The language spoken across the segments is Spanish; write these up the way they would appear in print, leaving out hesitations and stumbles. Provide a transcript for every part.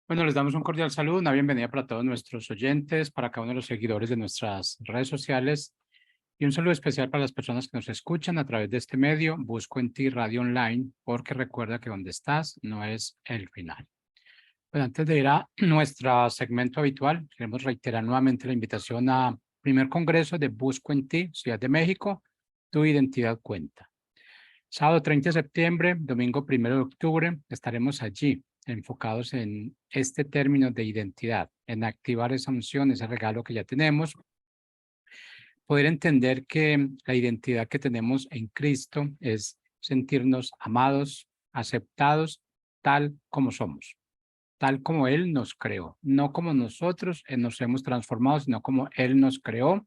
Bueno, les damos un cordial saludo, una bienvenida para todos nuestros oyentes, para cada uno de los seguidores de nuestras redes sociales y un saludo especial para las personas que nos escuchan a través de este medio, Busco en Ti Radio Online, porque recuerda que donde estás no es el final. Bueno, antes de ir a nuestro segmento habitual, queremos reiterar nuevamente la invitación a primer congreso de Busco en Ti, Ciudad de México, Tu Identidad Cuenta. Sábado 30 de septiembre, domingo 1 de octubre, estaremos allí, enfocados en este término de identidad, en activar esa unción, ese regalo que ya tenemos, poder entender que la identidad que tenemos en Cristo es sentirnos amados, aceptados, tal como somos, tal como Él nos creó, no como nosotros nos hemos transformado, sino como Él nos creó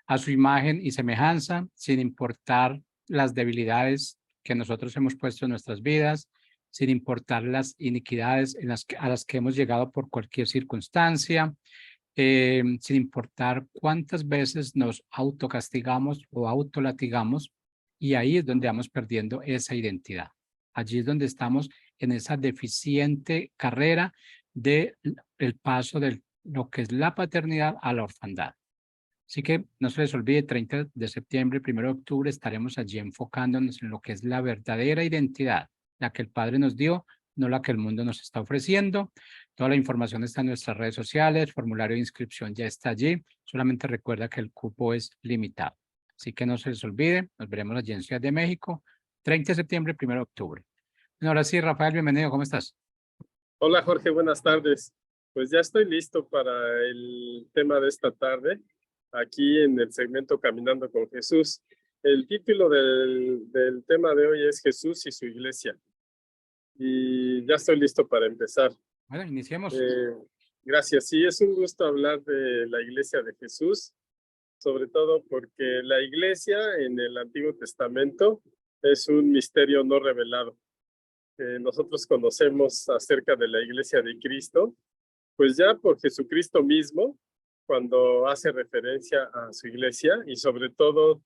a su imagen y semejanza, sin importar las debilidades que nosotros hemos puesto en nuestras vidas, sin importar las iniquidades a las que hemos llegado por cualquier circunstancia, sin importar cuántas veces nos autocastigamos o autolatigamos, y ahí es donde vamos perdiendo esa identidad. Allí es donde estamos en esa deficiente carrera de el paso de lo que es la paternidad a la orfandad. Así que no se les olvide, 30 de septiembre, 1 de octubre, estaremos allí enfocándonos en lo que es la verdadera identidad, la que el Padre nos dio, no la que el mundo nos está ofreciendo. Toda la información está en nuestras redes sociales, el formulario de inscripción ya está allí, solamente recuerda que el cupo es limitado. Así que no se les olvide, nos veremos allí en Ciudad de México, 30 de septiembre, 1 de octubre. Bueno, ahora sí, Rafael, bienvenido, ¿cómo estás? Hola Jorge, buenas tardes. Pues ya estoy listo para el tema de esta tarde, aquí en el segmento Caminando con Jesús. El título del tema de hoy es Jesús y su iglesia. Y ya estoy listo para empezar. Bueno, iniciemos. Gracias. Sí, es un gusto hablar de la iglesia de Jesús, sobre todo porque la iglesia en el Antiguo Testamento es un misterio no revelado. Nosotros conocemos acerca de la iglesia de Cristo, pues ya por Jesucristo mismo, cuando hace referencia a su iglesia y sobre todo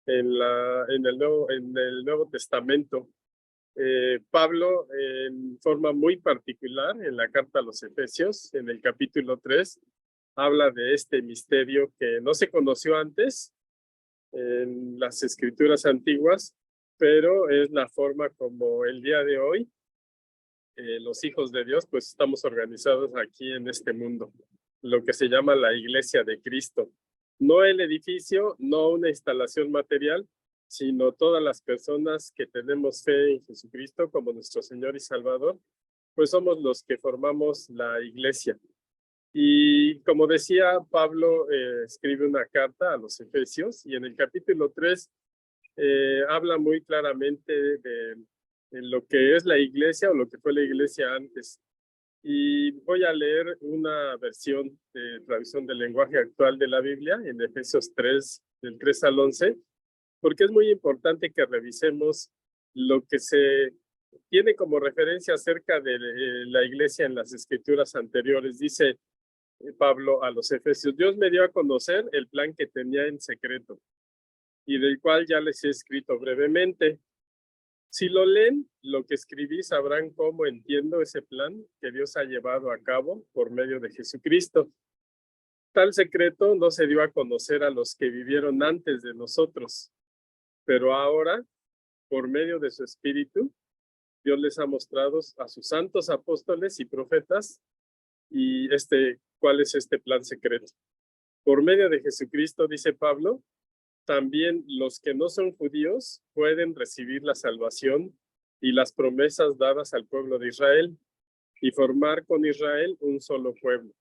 en el Nuevo Testamento. Pablo, en forma muy particular, en la carta a los Efesios, en el capítulo 3, habla de este misterio que no se conoció antes en las escrituras antiguas, pero es la forma como el día de hoy los hijos de Dios pues estamos organizados aquí en este mundo, lo que se llama la iglesia de Cristo. No el edificio, no una instalación material, sino todas las personas que tenemos fe en Jesucristo como nuestro Señor y Salvador, pues somos los que formamos la iglesia. Y como decía, Pablo escribe una carta a los Efesios y en el capítulo 3 habla muy claramente de lo que es la iglesia o lo que fue la iglesia antes. Y voy a leer una versión de traducción del lenguaje actual de la Biblia en Efesios 3, del 3 al 11, porque es muy importante que revisemos lo que se tiene como referencia acerca de la iglesia en las escrituras anteriores. Dice Pablo a los Efesios: Dios me dio a conocer el plan que tenía en secreto y del cual ya les he escrito brevemente. Si lo leen, lo que escribí, sabrán cómo entiendo ese plan que Dios ha llevado a cabo por medio de Jesucristo. Tal secreto no se dio a conocer a los que vivieron antes de nosotros, pero ahora, por medio de su Espíritu, Dios les ha mostrado a sus santos apóstoles y profetas y cuál es este plan secreto. Por medio de Jesucristo, dice Pablo, también los que no son judíos pueden recibir la salvación y las promesas dadas al pueblo de Israel y formar con Israel un solo pueblo.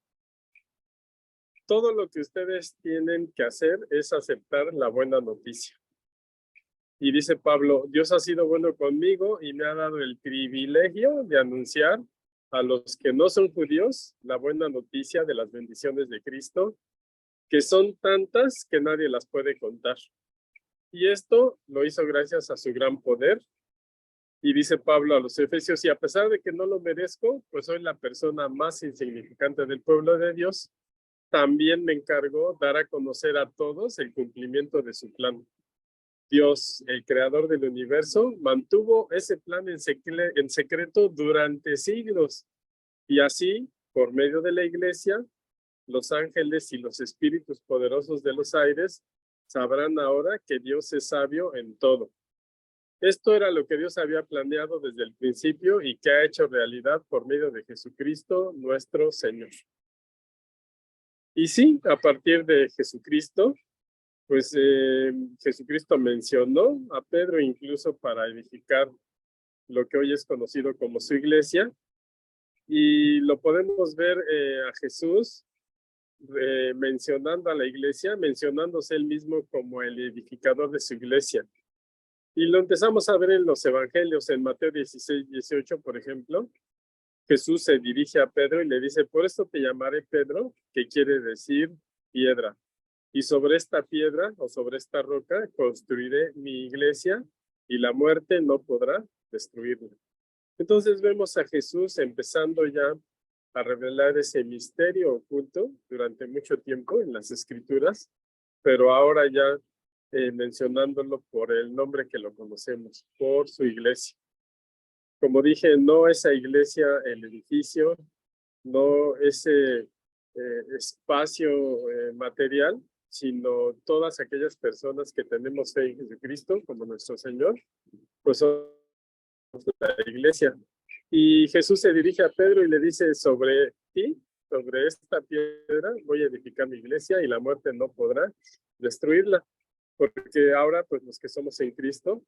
Todo lo que ustedes tienen que hacer es aceptar la buena noticia. Y dice Pablo: Dios ha sido bueno conmigo y me ha dado el privilegio de anunciar a los que no son judíos la buena noticia de las bendiciones de Cristo, que son tantas que nadie las puede contar. Y esto lo hizo gracias a su gran poder. Y dice Pablo a los Efesios: y a pesar de que no lo merezco, pues soy la persona más insignificante del pueblo de Dios, también me encargó dar a conocer a todos el cumplimiento de su plan. Dios, el creador del universo, mantuvo ese plan en secreto durante siglos. Y así por medio de la iglesia, los ángeles y los espíritus poderosos de los aires sabrán ahora que Dios es sabio en todo. Esto era lo que Dios había planeado desde el principio y que ha hecho realidad por medio de Jesucristo, nuestro Señor. Y sí, a partir de Jesucristo, pues Jesucristo mencionó a Pedro incluso para edificar lo que hoy es conocido como su iglesia. Y lo podemos ver a Jesús mencionando a la iglesia, mencionándose él mismo como el edificador de su iglesia. Y lo empezamos a ver en los evangelios, en Mateo 16, 18, por ejemplo. Jesús se dirige a Pedro y le dice, por esto te llamaré Pedro, que quiere decir piedra. Y sobre esta piedra o sobre esta roca construiré mi iglesia y la muerte no podrá destruirla. Entonces vemos a Jesús empezando ya a revelar ese misterio oculto durante mucho tiempo en las Escrituras, pero ahora ya mencionándolo por el nombre que lo conocemos, por su iglesia. Como dije, no esa iglesia, el edificio, no ese espacio material, sino todas aquellas personas que tenemos fe en Jesucristo como nuestro Señor, pues son la iglesia. Y Jesús se dirige a Pedro y le dice, sobre ti, sobre esta piedra, voy a edificar mi iglesia y la muerte no podrá destruirla. Porque ahora, pues los que somos en Cristo,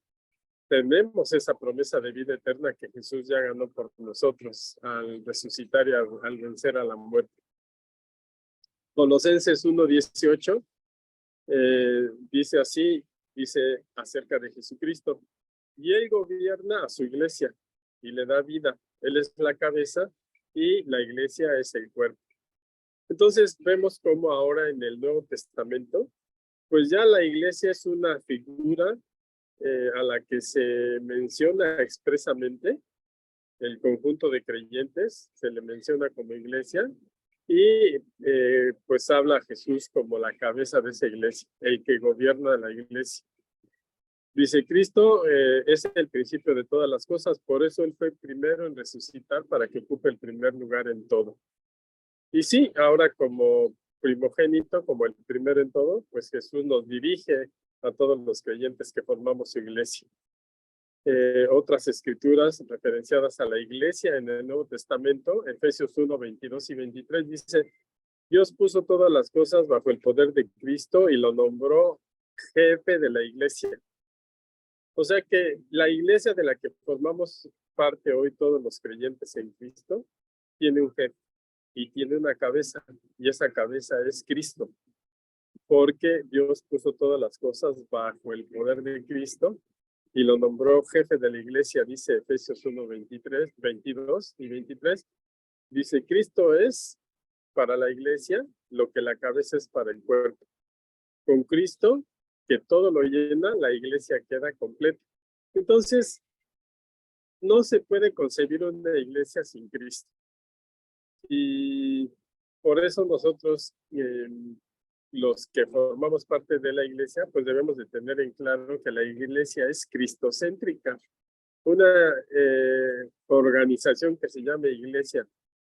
tenemos esa promesa de vida eterna que Jesús ya ganó por nosotros al resucitar y al vencer a la muerte. Colosenses 1:18 dice así, dice acerca de Jesucristo, y él gobierna a su iglesia y le da vida. Él es la cabeza y la iglesia es el cuerpo. Entonces vemos cómo ahora en el Nuevo Testamento, pues ya la iglesia es una figura a la que se menciona expresamente, el conjunto de creyentes se le menciona como iglesia y pues habla a Jesús como la cabeza de esa iglesia, el que gobierna la iglesia. Dice, Cristo es el principio de todas las cosas, por eso Él fue primero en resucitar para que ocupe el primer lugar en todo. Y sí, ahora como primogénito, como el primero en todo, pues Jesús nos dirige a todos los creyentes que formamos su iglesia. Otras escrituras referenciadas a la iglesia en el Nuevo Testamento, Efesios 1, 22 y 23, dice, Dios puso todas las cosas bajo el poder de Cristo y lo nombró jefe de la iglesia. O sea que la iglesia de la que formamos parte hoy todos los creyentes en Cristo tiene un jefe y tiene una cabeza, y esa cabeza es Cristo, porque Dios puso todas las cosas bajo el poder de Cristo y lo nombró jefe de la iglesia, dice Efesios 1, 23, 22 y 23. Dice, Cristo es para la iglesia lo que la cabeza es para el cuerpo. Con Cristo, que todo lo llena, la iglesia queda completa. Entonces, no se puede concebir una iglesia sin Cristo. Y por eso nosotros, los que formamos parte de la iglesia, pues debemos de tener en claro que la iglesia es cristocéntrica. Una organización que se llame iglesia,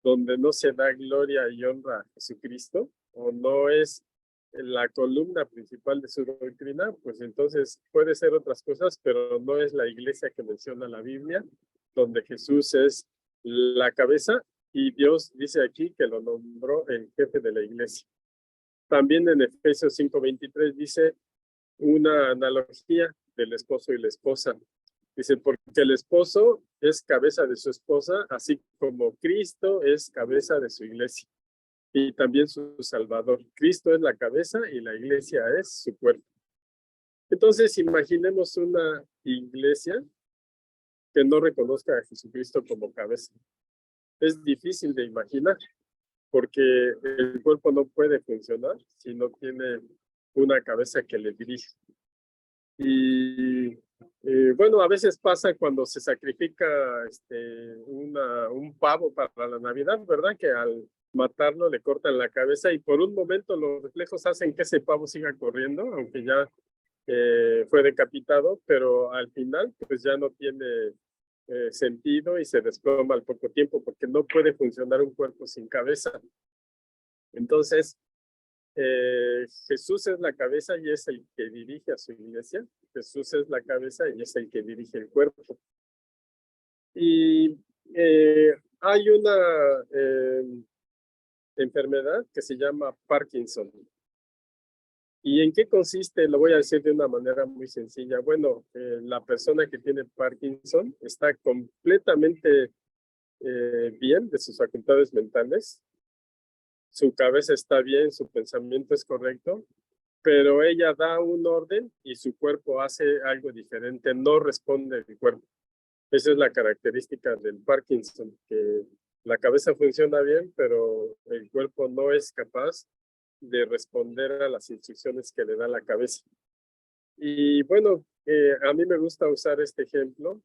donde no se da gloria y honra a Jesucristo, o no es la columna principal de su doctrina, pues entonces puede ser otras cosas, pero no es la iglesia que menciona la Biblia, donde Jesús es la cabeza y Dios dice aquí que lo nombró el jefe de la iglesia. También en Efesios 5:23 dice una analogía del esposo y la esposa. Dice, porque el esposo es cabeza de su esposa, así como Cristo es cabeza de su iglesia. Y también su Salvador. Cristo es la cabeza y la iglesia es su cuerpo. Entonces, imaginemos una iglesia que no reconozca a Jesucristo como cabeza. Es difícil de imaginar, porque el cuerpo no puede funcionar si no tiene una cabeza que le dirige. Y bueno, a veces pasa cuando se sacrifica un pavo para la Navidad, ¿verdad? Que al matarlo le cortan la cabeza y por un momento los reflejos hacen que ese pavo siga corriendo, aunque ya fue decapitado, pero al final pues ya no tiene sentido y se desploma al poco tiempo porque no puede funcionar un cuerpo sin cabeza. Entonces, Jesús es la cabeza y es el que dirige a su iglesia. Jesús es la cabeza y es el que dirige el cuerpo. Y hay una enfermedad que se llama Parkinson. ¿Y en qué consiste? Lo voy a decir de una manera muy sencilla. Bueno, la persona que tiene Parkinson está completamente bien de sus facultades mentales. Su cabeza está bien, su pensamiento es correcto, pero ella da un orden y su cuerpo hace algo diferente, no responde el cuerpo. Esa es la característica del Parkinson, que la cabeza funciona bien, pero el cuerpo no es capaz de responder a las instrucciones que le da la cabeza. Y bueno, a mí me gusta usar este ejemplo,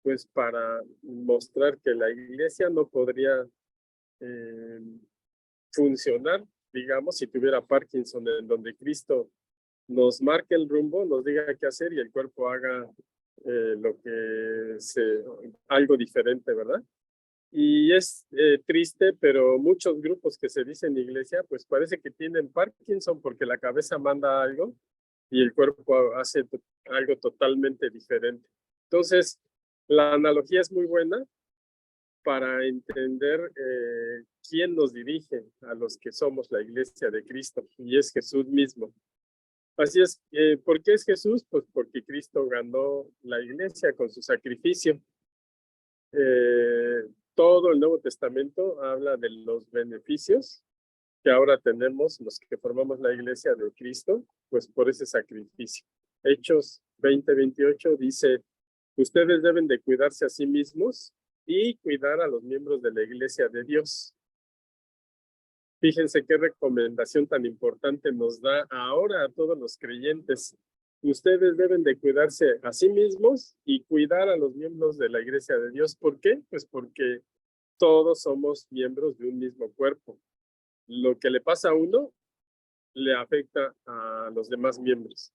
pues para mostrar que la iglesia no podría funcionar, digamos, si tuviera Parkinson, en donde Cristo nos marque el rumbo, nos diga qué hacer y el cuerpo haga algo diferente, ¿verdad? Y es triste, pero muchos grupos que se dicen iglesia, pues parece que tienen Parkinson porque la cabeza manda algo y el cuerpo hace algo totalmente diferente. Entonces, la analogía es muy buena para entender quién nos dirige a los que somos la iglesia de Cristo, y es Jesús mismo. Así es, ¿por qué es Jesús? Pues porque Cristo ganó la iglesia con su sacrificio. Todo el Nuevo Testamento habla de los beneficios que ahora tenemos los que formamos la iglesia de Cristo, pues por ese sacrificio. Hechos 20:28 dice, ustedes deben de cuidarse a sí mismos y cuidar a los miembros de la iglesia de Dios. Fíjense qué recomendación tan importante nos da ahora a todos los creyentes. Ustedes deben de cuidarse a sí mismos y cuidar a los miembros de la iglesia de Dios. ¿Por qué? Pues porque todos somos miembros de un mismo cuerpo. Lo que le pasa a uno le afecta a los demás miembros.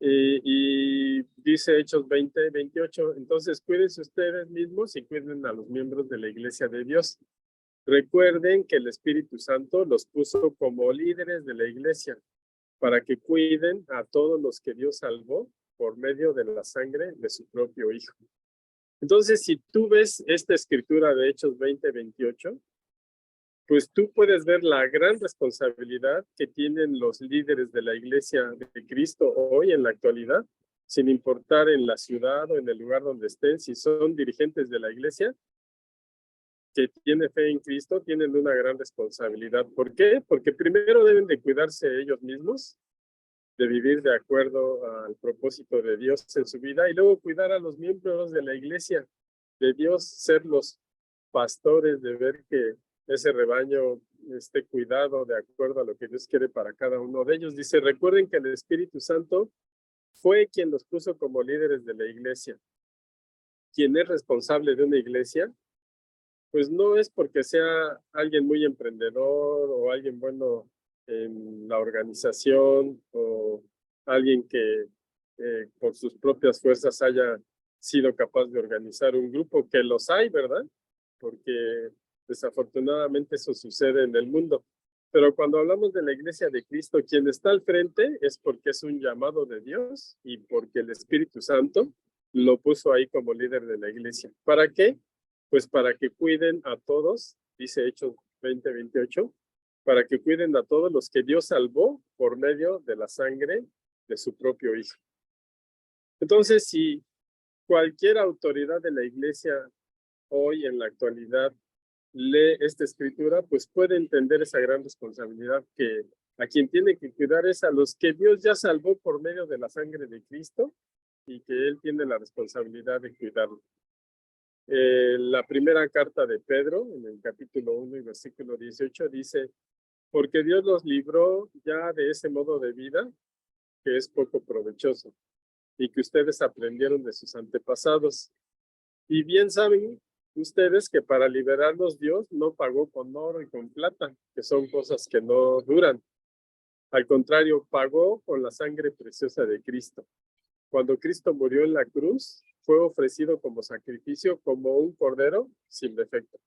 Y dice Hechos 20:28, entonces cuídense ustedes mismos y cuiden a los miembros de la iglesia de Dios. Recuerden que el Espíritu Santo los puso como líderes de la iglesia para que cuiden a todos los que Dios salvó por medio de la sangre de su propio Hijo. Entonces, si tú ves esta escritura de Hechos 20:28, pues tú puedes ver la gran responsabilidad que tienen los líderes de la iglesia de Cristo hoy en la actualidad, sin importar en la ciudad o en el lugar donde estén, si son dirigentes de la iglesia que tiene fe en Cristo, tienen una gran responsabilidad. ¿Por qué? Porque primero deben de cuidarse ellos mismos, de vivir de acuerdo al propósito de Dios en su vida y luego cuidar a los miembros de la iglesia de Dios, ser los pastores, de ver que ese rebaño esté cuidado de acuerdo a lo que Dios quiere para cada uno de ellos. Dice, recuerden que el Espíritu Santo fue quien los puso como líderes de la iglesia. Quien es responsable de una iglesia, pues no es porque sea alguien muy emprendedor o alguien bueno en la organización o alguien que por sus propias fuerzas haya sido capaz de organizar un grupo, que los hay, ¿verdad? Porque desafortunadamente eso sucede en el mundo. Pero cuando hablamos de la iglesia de Cristo, quien está al frente es porque es un llamado de Dios y porque el Espíritu Santo lo puso ahí como líder de la iglesia. ¿Para qué? Pues para que cuiden a todos, dice Hechos 20:28, para que cuiden a todos los que Dios salvó por medio de la sangre de su propio Hijo. Entonces, si cualquier autoridad de la iglesia hoy en la actualidad lee esta escritura, pues puede entender esa gran responsabilidad que a quien tiene que cuidar es a los que Dios ya salvó por medio de la sangre de Cristo y que Él tiene la responsabilidad de cuidarlo. La primera carta de Pedro, en el capítulo 1 y versículo 18, dice, porque Dios los libró ya de ese modo de vida que es poco provechoso y que ustedes aprendieron de sus antepasados. Y bien saben ustedes que para liberarlos Dios no pagó con oro y con plata, que son cosas que no duran. Al contrario, pagó con la sangre preciosa de Cristo. Cuando Cristo murió en la cruz, fue ofrecido como sacrificio, como un cordero sin defecto.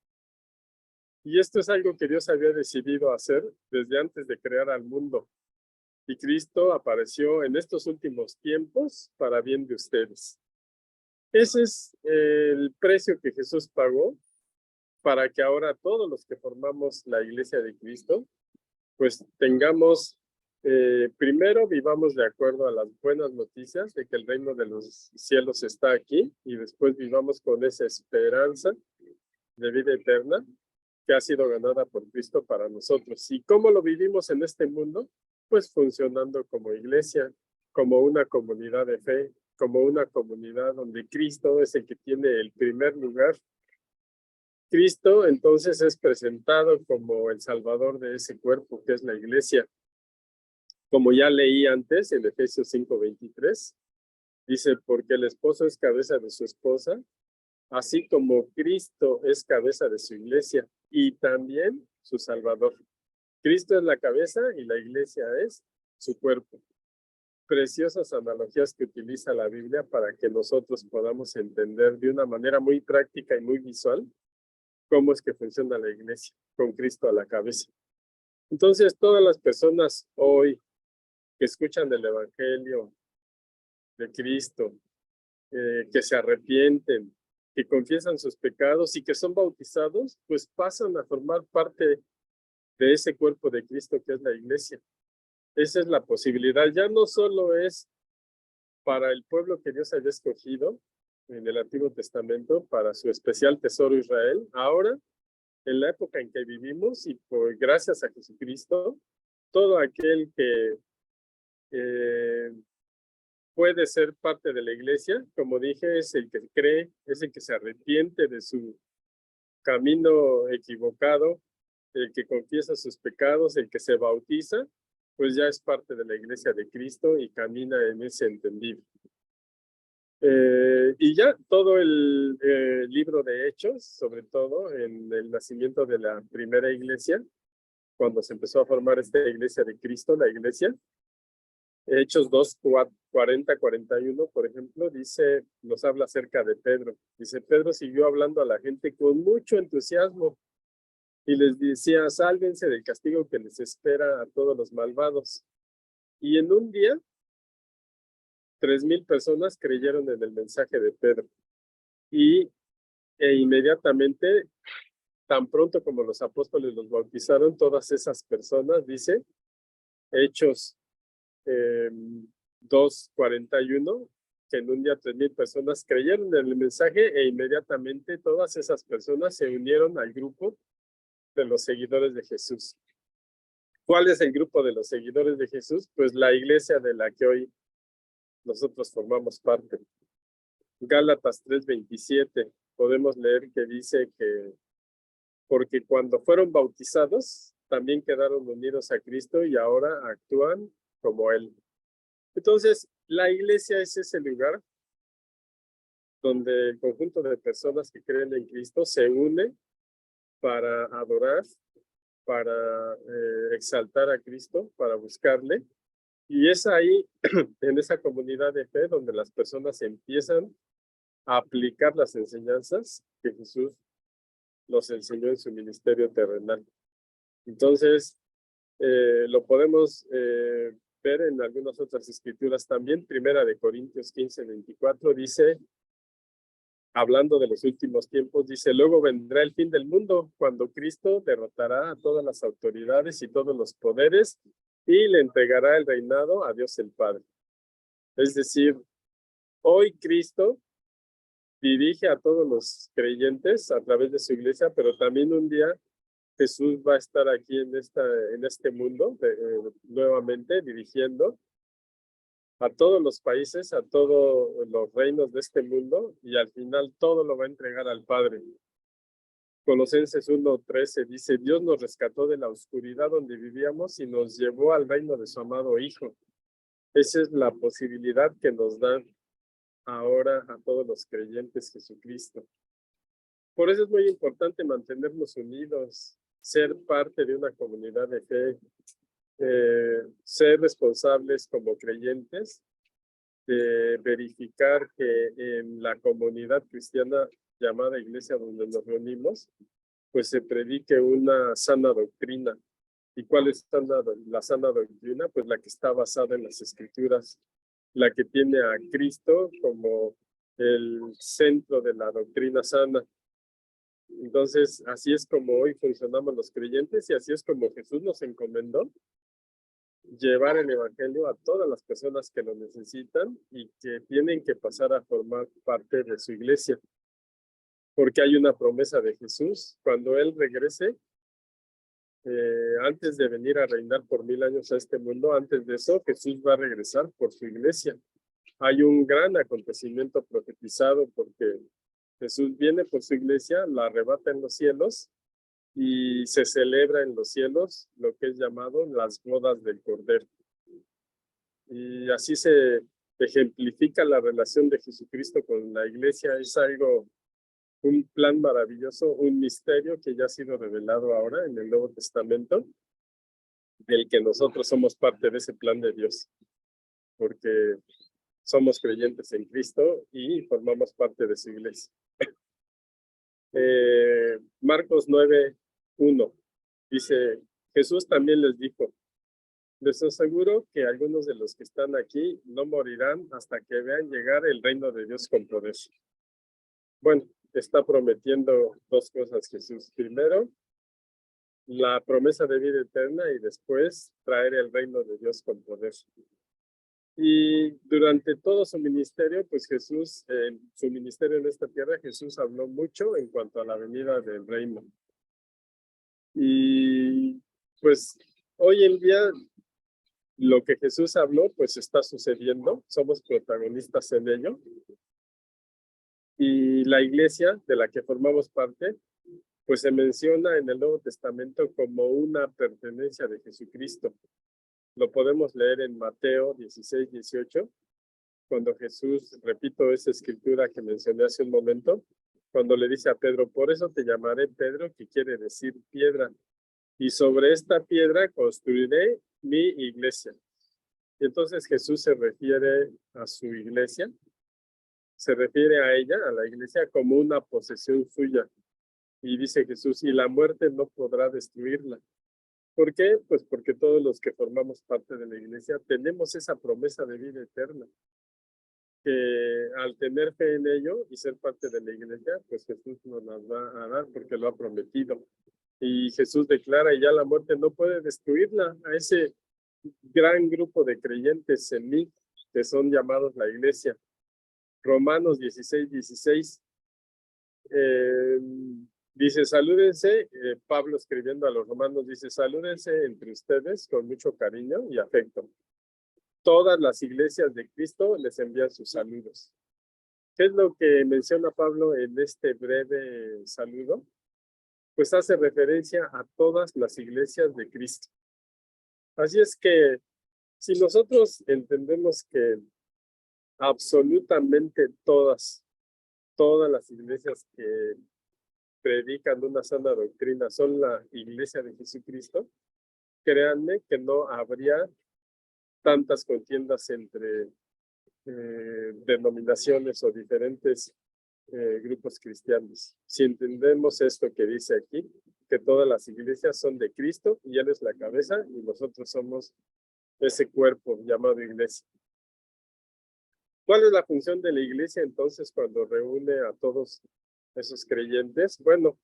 Y esto es algo que Dios había decidido hacer desde antes de crear al mundo. Y Cristo apareció en estos últimos tiempos para bien de ustedes. Ese es el precio que Jesús pagó para que ahora todos los que formamos la Iglesia de Cristo, pues tengamos, primero vivamos de acuerdo a las buenas noticias de que el reino de los cielos está aquí, y después vivamos con esa esperanza de vida eterna que ha sido ganada por Cristo para nosotros. ¿Y cómo lo vivimos en este mundo? Pues funcionando como iglesia, como una comunidad de fe, como una comunidad donde Cristo es el que tiene el primer lugar. Cristo entonces es presentado como el salvador de ese cuerpo que es la iglesia. Como ya leí antes en Efesios 5:23, dice, porque el esposo es cabeza de su esposa, así como Cristo es cabeza de su iglesia y también su salvador. Cristo es la cabeza y la iglesia es su cuerpo. Preciosas analogías que utiliza la Biblia para que nosotros podamos entender de una manera muy práctica y muy visual cómo es que funciona la iglesia, con Cristo a la cabeza. Entonces, todas las personas hoy que escuchan el Evangelio de Cristo, que se arrepienten, que confiesan sus pecados y que son bautizados, pues pasan a formar parte de ese cuerpo de Cristo que es la iglesia. Esa es la posibilidad. Ya no solo es para el pueblo que Dios había escogido en el Antiguo Testamento, para su especial tesoro Israel. Ahora, en la época en que vivimos y por gracias a Jesucristo, todo aquel que puede ser parte de la iglesia, como dije, es el que cree, es el que se arrepiente de su camino equivocado, el que confiesa sus pecados, el que se bautiza, pues ya es parte de la iglesia de Cristo y camina en ese entendido. Y ya todo el libro de Hechos, sobre todo en el nacimiento de la primera iglesia, cuando se empezó a formar esta iglesia de Cristo, la iglesia, Hechos 2, 40, 41, por ejemplo, dice, nos habla acerca de Pedro. Dice, Pedro siguió hablando a la gente con mucho entusiasmo y les decía, sálvense del castigo que les espera a todos los malvados. Y en un día, 3,000 personas creyeron en el mensaje de Pedro. E inmediatamente, tan pronto como los apóstoles los bautizaron, todas esas personas, dice, Hechos 2:41, que en un día 3,000 personas creyeron en el mensaje e inmediatamente todas esas personas se unieron al grupo de los seguidores de Jesús. ¿Cuál es el grupo de los seguidores de Jesús? Pues la iglesia de la que hoy nosotros formamos parte. Gálatas 3:27, podemos leer que dice que porque cuando fueron bautizados, también quedaron unidos a Cristo y ahora actúan como Él. Entonces, la iglesia es ese lugar donde el conjunto de personas que creen en Cristo se une para adorar, para exaltar a Cristo, para buscarle. Y es ahí, en esa comunidad de fe, donde las personas empiezan a aplicar las enseñanzas que Jesús nos enseñó en su ministerio terrenal. Entonces, lo podemos ver en algunas otras escrituras también. Primera de Corintios 15:24 dice, hablando de los últimos tiempos, dice, luego vendrá el fin del mundo, cuando Cristo derrotará a todas las autoridades y todos los poderes y le entregará el reinado a Dios el Padre. Es decir, hoy Cristo dirige a todos los creyentes a través de su iglesia, pero también un día Jesús va a estar aquí en este mundo nuevamente dirigiendo a todos los países, a todos los reinos de este mundo, y al final todo lo va a entregar al Padre. Colosenses 1:13 dice, Dios nos rescató de la oscuridad donde vivíamos y nos llevó al reino de su amado Hijo. Esa es la posibilidad que nos da ahora a todos los creyentes Jesucristo. Por eso es muy importante mantenernos unidos, ser parte de una comunidad de fe, ser responsables como creyentes de verificar que en la comunidad cristiana llamada iglesia donde nos reunimos, pues se predique una sana doctrina. ¿Y cuál es la sana doctrina? Pues la que está basada en las Escrituras, la que tiene a Cristo como el centro de la doctrina sana. Entonces, así es como hoy funcionamos los creyentes y así es como Jesús nos encomendó llevar el evangelio a todas las personas que lo necesitan y que tienen que pasar a formar parte de su iglesia. Porque hay una promesa de Jesús. Cuando Él regrese, antes de venir a reinar por 1000 años a este mundo, antes de eso, Jesús va a regresar por su iglesia. Hay un gran acontecimiento profetizado porque Jesús viene por su iglesia, la arrebata en los cielos y se celebra en los cielos lo que es llamado las bodas del Cordero. Y así se ejemplifica la relación de Jesucristo con la iglesia. Es algo, un plan maravilloso, un misterio que ya ha sido revelado ahora en el Nuevo Testamento, del que nosotros somos parte de ese plan de Dios, porque somos creyentes en Cristo y formamos parte de su iglesia. Marcos 9:1 dice, Jesús también les dijo, les aseguro que algunos de los que están aquí no morirán hasta que vean llegar el reino de Dios con poder. Bueno, está prometiendo dos cosas Jesús. Primero, la promesa de vida eterna y después traer el reino de Dios con poder. Y durante todo su ministerio, pues Jesús, su ministerio en esta tierra, Jesús habló mucho en cuanto a la venida del reino. Y pues hoy en día lo que Jesús habló, pues está sucediendo, somos protagonistas en ello. Y la iglesia de la que formamos parte, pues se menciona en el Nuevo Testamento como una pertenencia de Jesucristo. Lo podemos leer en Mateo 16:18, cuando Jesús, repito esa escritura que mencioné hace un momento, cuando le dice a Pedro, por eso te llamaré Pedro, que quiere decir piedra, y sobre esta piedra construiré mi iglesia. Y entonces Jesús se refiere a su iglesia, se refiere a ella, a la iglesia, como una posesión suya. Y dice Jesús, y la muerte no podrá destruirla. ¿Por qué? Pues porque todos los que formamos parte de la iglesia tenemos esa promesa de vida eterna, que al tener fe en ello y ser parte de la iglesia, pues Jesús nos las va a dar porque lo ha prometido. Y Jesús declara, y ya la muerte no puede destruirla, a ese gran grupo de creyentes en mí, que son llamados la iglesia. Romanos 16:16. Dice, salúdense, Pablo escribiendo a los romanos, dice, salúdense entre ustedes con mucho cariño y afecto. Todas las iglesias de Cristo les envían sus saludos. ¿Qué es lo que menciona Pablo en este breve saludo? Pues hace referencia a todas las iglesias de Cristo. Así es que si nosotros entendemos que absolutamente todas las iglesias que predican una sana doctrina son la iglesia de Jesucristo, créanme que no habría tantas contiendas entre denominaciones o diferentes grupos cristianos. Si entendemos esto que dice aquí, que todas las iglesias son de Cristo y Él es la cabeza y nosotros somos ese cuerpo llamado iglesia. ¿Cuál es la función de la iglesia entonces cuando reúne a todos esos creyentes? Bueno,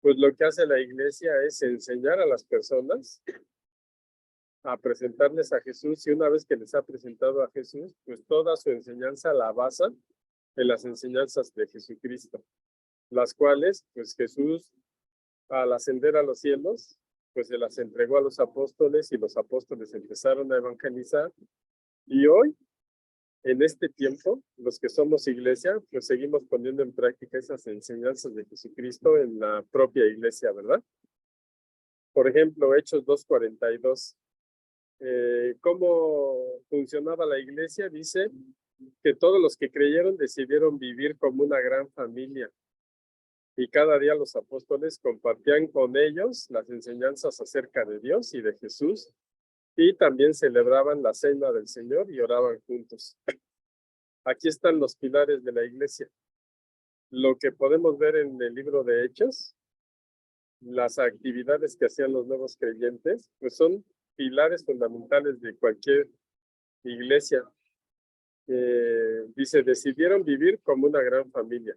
pues lo que hace la iglesia es enseñar a las personas a presentarles a Jesús, y una vez que les ha presentado a Jesús, pues toda su enseñanza la basan en las enseñanzas de Jesucristo, las cuales, pues Jesús, al ascender a los cielos, pues se las entregó a los apóstoles y los apóstoles empezaron a evangelizar. Y hoy, en este tiempo, los que somos iglesia, pues seguimos poniendo en práctica esas enseñanzas de Jesucristo en la propia iglesia, ¿verdad? Por ejemplo, Hechos 2:42. ¿Cómo funcionaba la iglesia? Dice que todos los que creyeron decidieron vivir como una gran familia. Y cada día los apóstoles compartían con ellos las enseñanzas acerca de Dios y de Jesús. Y también celebraban la cena del Señor y oraban juntos. Aquí están los pilares de la iglesia. Lo que podemos ver en el libro de Hechos, las actividades que hacían los nuevos creyentes, pues son pilares fundamentales de cualquier iglesia. Dice, decidieron vivir como una gran familia.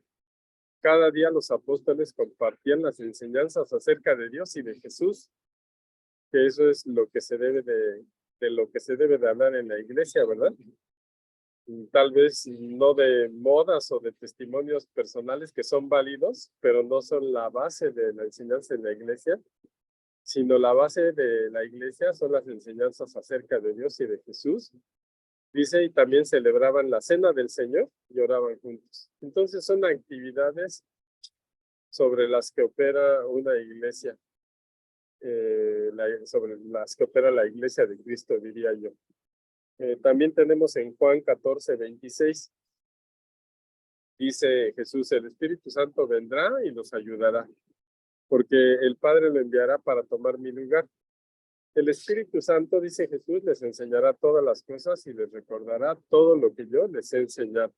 Cada día los apóstoles compartían las enseñanzas acerca de Dios y de Jesús, que eso es lo que se debe de lo que se debe de hablar en la iglesia, ¿verdad? Y tal vez no de modas o de testimonios personales que son válidos, pero no son la base de la enseñanza en la iglesia, sino la base de la iglesia son las enseñanzas acerca de Dios y de Jesús. Dice, y también celebraban la cena del Señor y oraban juntos. Entonces son actividades sobre las que opera una iglesia, sobre las que opera la iglesia de Cristo, diría yo. También tenemos en Juan 14:26, dice Jesús, el Espíritu Santo vendrá y los ayudará, porque el Padre lo enviará para tomar mi lugar. El Espíritu Santo, dice Jesús, les enseñará todas las cosas y les recordará todo lo que yo les he enseñado.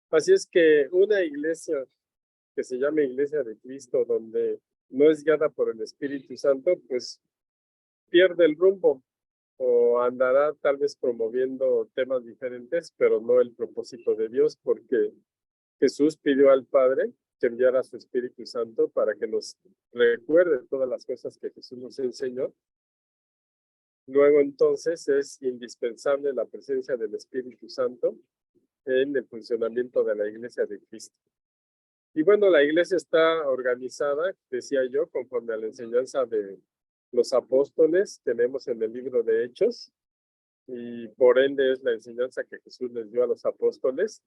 Así es que una iglesia que se llama Iglesia de Cristo, donde no es guiada por el Espíritu Santo, pues pierde el rumbo o andará tal vez promoviendo temas diferentes, pero no el propósito de Dios, porque Jesús pidió al Padre que enviara a su Espíritu Santo para que nos recuerde todas las cosas que Jesús nos enseñó. Luego entonces es indispensable la presencia del Espíritu Santo en el funcionamiento de la Iglesia de Cristo. Y bueno, la iglesia está organizada, decía yo, conforme a la enseñanza de los apóstoles, tenemos en el libro de Hechos, y por ende es la enseñanza que Jesús les dio a los apóstoles.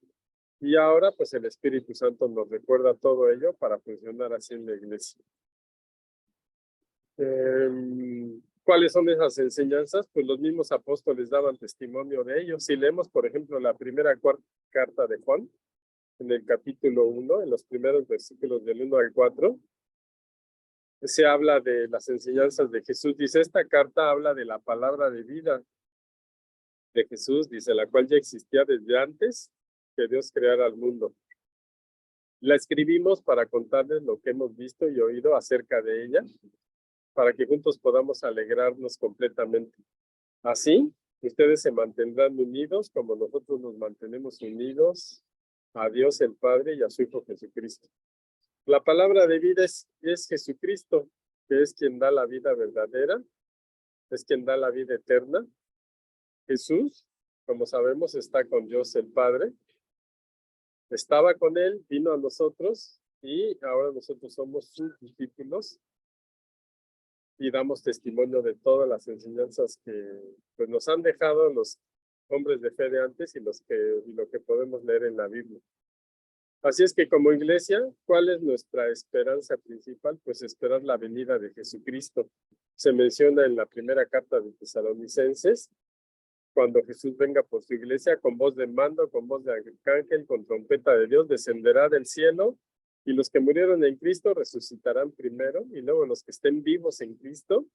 Y ahora, pues el Espíritu Santo nos recuerda todo ello para funcionar así en la iglesia. ¿Cuáles son esas enseñanzas? Pues los mismos apóstoles daban testimonio de ellos. Si leemos, por ejemplo, la primera carta de Juan, en el capítulo 1, en los primeros versículos del 1 al 4, se habla de las enseñanzas de Jesús. Dice, esta carta habla de la palabra de vida de Jesús, dice, la cual ya existía desde antes que Dios creara el mundo. La escribimos para contarles lo que hemos visto y oído acerca de ella, para que juntos podamos alegrarnos completamente. Así, ustedes se mantendrán unidos como nosotros nos mantenemos unidos a Dios el Padre y a su Hijo Jesucristo. La palabra de vida es Jesucristo, que es quien da la vida verdadera, es quien da la vida eterna. Jesús, como sabemos, está con Dios el Padre. Estaba con él, vino a nosotros y ahora nosotros somos sus discípulos y damos testimonio de todas las enseñanzas que pues, nos han dejado los hombres de fe de antes y lo que podemos leer en la Biblia. Así es que como iglesia, ¿cuál es nuestra esperanza principal? Pues esperar la venida de Jesucristo. Se menciona en la primera carta de Tesalonicenses, cuando Jesús venga por su iglesia, con voz de mando, con voz de arcángel, con trompeta de Dios, descenderá del cielo, y los que murieron en Cristo resucitarán primero, y luego los que estén vivos en Cristo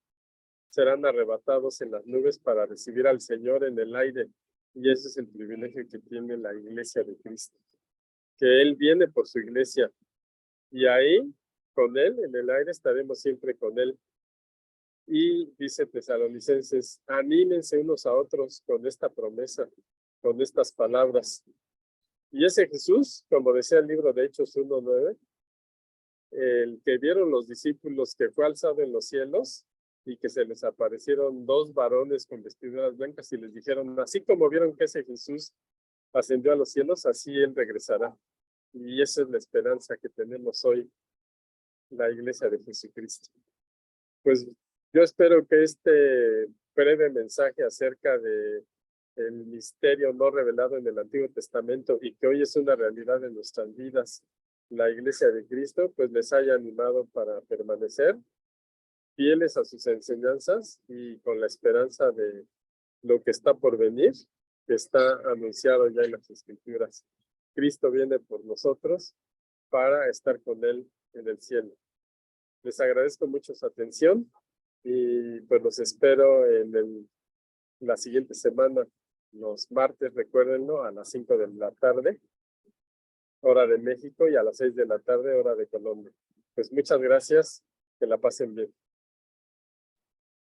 serán arrebatados en las nubes para recibir al Señor en el aire. Y ese es el privilegio que tiene la iglesia de Cristo, que Él viene por su iglesia, y ahí, con Él, en el aire, estaremos siempre con Él. Y dice Tesalonicenses, anímense unos a otros con esta promesa, con estas palabras. Y ese Jesús, como decía el libro de Hechos 1:9, el que vieron los discípulos que fue alzado en los cielos y que se les aparecieron dos varones con vestiduras blancas y les dijeron, así como vieron que ese Jesús ascendió a los cielos, así Él regresará. Y esa es la esperanza que tenemos hoy, la iglesia de Jesucristo. Pues yo espero que este breve mensaje acerca de el misterio no revelado en el Antiguo Testamento y que hoy es una realidad en nuestras vidas, la iglesia de Cristo, pues les haya animado para permanecer fieles a sus enseñanzas y con la esperanza de lo que está por venir, que está anunciado ya en las Escrituras. Cristo viene por nosotros para estar con Él en el cielo. Les agradezco mucho su atención y pues los espero en la siguiente semana los martes, recuérdenlo, a las 5 de la tarde, hora de México, y a las 6 de la tarde, hora de Colombia. Pues muchas gracias, que la pasen bien.